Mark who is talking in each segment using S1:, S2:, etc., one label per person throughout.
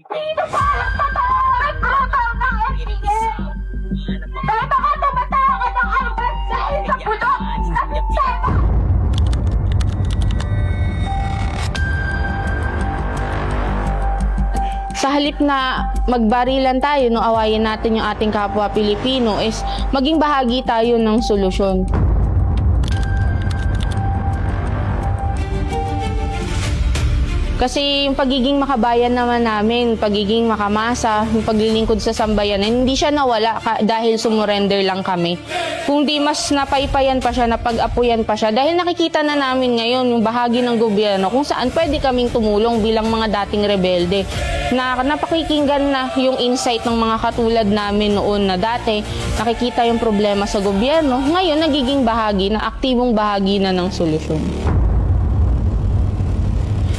S1: Sino ba ang totoo naglugaw ng SPA? Dahil baka tumatakan ng armas dahil sa bulok ng sistema!
S2: Sa halip na magbarilan tayo, no, awayin natin yung ating kapwa Pilipino, is maging bahagi tayo ng solusyon. Kasi yung pagiging makabayan naman namin, pagiging makamasa, yung paglilingkod sa sambayanan, hindi siya nawala dahil sumurrender lang kami. Kung di mas napaypayan pa siya, napag-apuyan pa siya, dahil nakikita na namin ngayon yung bahagi ng gobyerno kung saan pwede kaming tumulong bilang mga dating rebelde. Na napakikinggan na yung insight ng mga katulad namin noon na dati nakikita yung problema sa gobyerno, ngayon nagiging bahagi na aktibong bahagi na ng solusyon.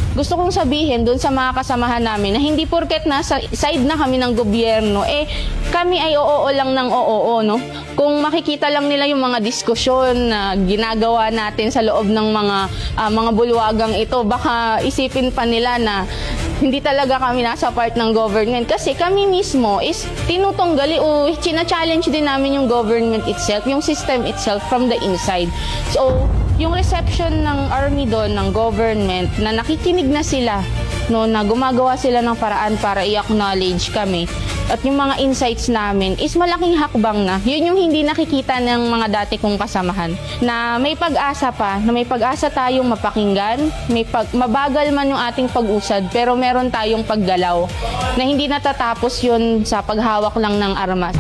S2: Gusto kong sabihin doon sa mga kasamahan namin na hindi porket nasa side na kami ng gobyerno, kami ay oo lang ng oo, no? Kung makikita lang nila yung mga diskusyon na ginagawa natin sa loob ng mga bulwagang ito, baka isipin pa nila na hindi talaga kami nasa part ng government. Kasi kami mismo is tinutunggali o china-challenge din namin yung government itself, yung system itself from the inside. So, yung reception ng army doon, ng government, na nakikinig na sila, no, na gumagawa sila ng paraan para i-acknowledge kami, at yung mga insights namin is malaking hakbang na. Yun yung hindi nakikita ng mga dati kong kasamahan. Na may pag-asa pa, na may pag-asa tayong mapakinggan, mabagal man yung ating pag-usad, pero meron tayong paggalaw na hindi natatapos yun sa paghawak lang ng armas.